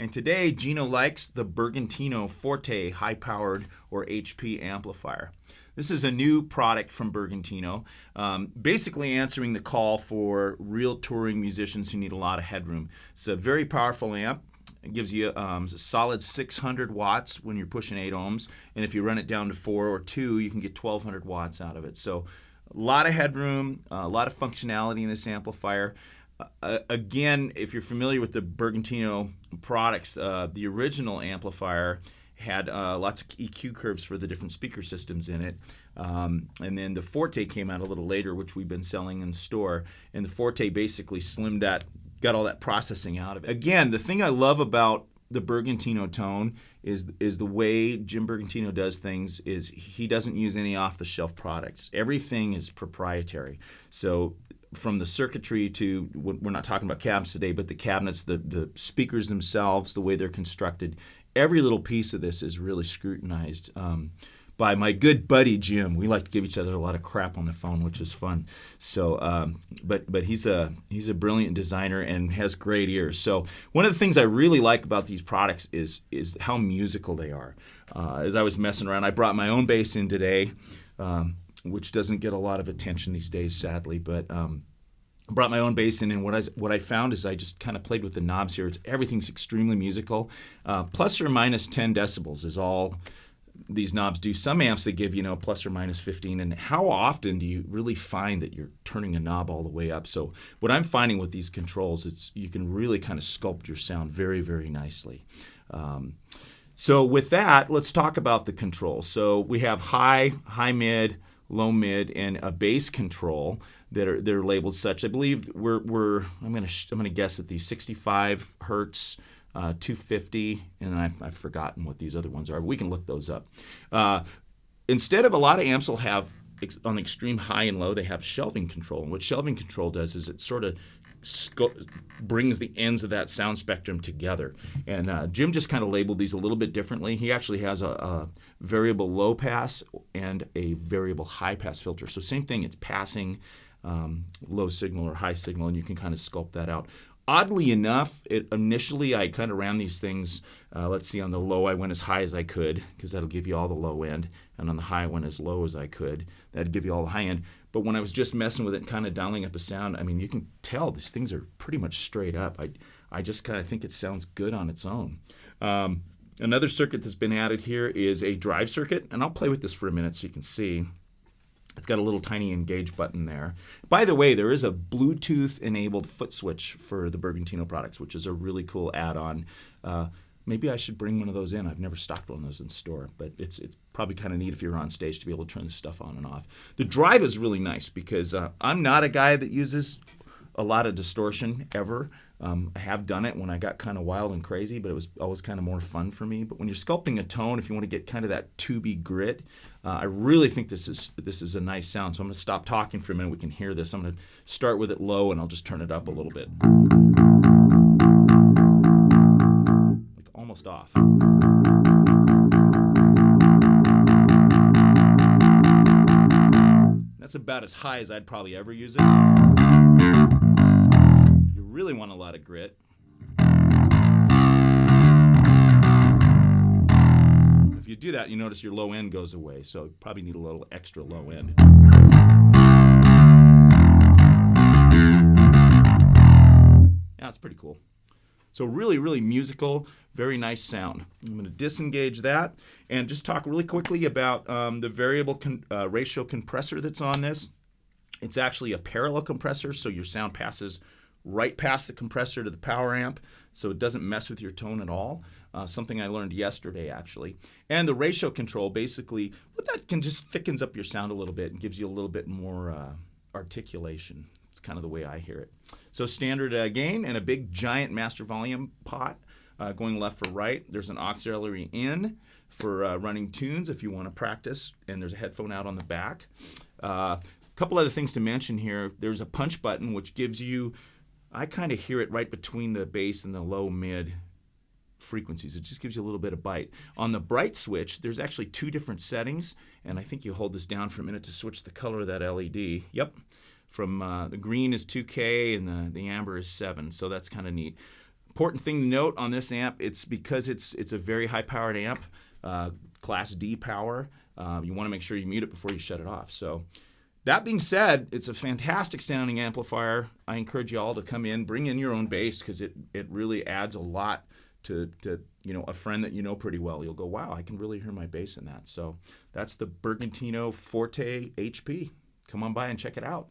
And today, Geno likes the Bergantino Forte high-powered or HP amplifier. This is a new product from Bergantino, basically answering the call for real touring musicians who need a lot of headroom. It's a very powerful amp. It gives you a solid 600 watts when you're pushing 8 ohms, and if you run it down to 4 or 2, you can get 1200 watts out of it. So a lot of headroom, a lot of functionality in this amplifier. Again, if you're familiar with the Bergantino products, the original amplifier had lots of EQ curves for the different speaker systems in it. And then the Forte came out a little later, which we've been selling in store. And the Forte basically slimmed that, got all that processing out of it. Again, the thing I love about the Bergantino tone is the way Jim Bergantino does things is he doesn't use any off-the-shelf products. Everything is proprietary. So from the circuitry to, we're not talking about cabinets today, but the cabinets, the speakers themselves, the way they're constructed, every little piece of this is really scrutinized by my good buddy Jim. We like to give each other a lot of crap on the phone, which is fun. So, but he's a brilliant designer and has great ears. So one of the things I really like about these products is how musical they are. As I was messing around, I brought my own bass in today, which doesn't get a lot of attention these days, sadly, but brought my own bass in, and what I found is I just kind of played with the knobs here. Everything's extremely musical. Plus or minus 10 decibels is all these knobs do. Some amps they give, plus or minus 15, and how often do you really find that you're turning a knob all the way up? So what I'm finding with these controls, you can really kind of sculpt your sound very, very nicely. So with that, let's talk about the controls. So we have high mid, low mid, and a bass control they're labeled such. I believe I'm gonna guess at the 65 hertz, 250, and I've forgotten what these other ones are. We can look those up. Instead of a lot of amps will have on the extreme high and low, they have shelving control. And what shelving control does is it sort of brings the ends of that sound spectrum together. And Jim just kind of labeled these a little bit differently. He actually has a variable low pass and a variable high pass filter. So same thing, it's passing low signal or high signal, and you can kind of sculpt that out. Oddly enough, initially I kind of ran these things, let's see, on the low I went as high as I could, because that'll give you all the low end, and on the high I went as low as I could. That'd give you all the high end. But when I was just messing with it and kind of dialing up a sound, I mean, you can tell these things are pretty much straight up. I just kind of think it sounds good on its own. Another circuit that's been added here is a drive circuit, and I'll play with this for a minute so you can see. It's got a little tiny engage button there. By the way, there is a Bluetooth-enabled foot switch for the Bergantino products, which is a really cool add-on. Maybe I should bring one of those in. I've never stocked one of those in store, but it's probably kind of neat if you're on stage to be able to turn this stuff on and off. The drive is really nice because I'm not a guy that uses a lot of distortion ever. I have done it when I got kind of wild and crazy, but it was always kind of more fun for me. But when you're sculpting a tone, if you want to get kind of that tubey grit, I really think this is a nice sound. So I'm going to stop talking for a minute. We can hear this. I'm going to start with it low, and I'll just turn it up a little bit. Like almost off. That's about as high as I'd probably ever use it. Really want a lot of grit. If you do that, you notice your low end goes away, so you probably need a little extra low end. Yeah, it's pretty cool. So really, really musical, very nice sound. I'm going to disengage that and just talk really quickly about the variable ratio compressor that's on this. It's actually a parallel compressor, so your sound passes right past the compressor to the power amp, so it doesn't mess with your tone at all. Something I learned yesterday, actually. And the ratio control, basically, what that can just thickens up your sound a little bit and gives you a little bit more articulation. It's kind of the way I hear it. So standard gain and a big giant master volume pot going left for right. There's an auxiliary in for running tunes if you want to practice, and there's a headphone out on the back. A couple other things to mention here. There's a punch button, which gives you, I kind of hear it right between the bass and the low mid frequencies. It just gives you a little bit of bite. On the bright switch, there's actually 2 different settings, and I think you hold this down for a minute to switch the color of that LED. Yep. From the green is 2K and the amber is 7, so that's kind of neat. Important thing to note on this amp, it's because it's a very high-powered amp, Class D power. You want to make sure you mute it before you shut it off. So that being said, it's a fantastic sounding amplifier. I encourage you all to come in, bring in your own bass, because it really adds a lot to a friend that you know pretty well. You'll go, wow, I can really hear my bass in that. So that's the Bergantino Forte HP. Come on by and check it out.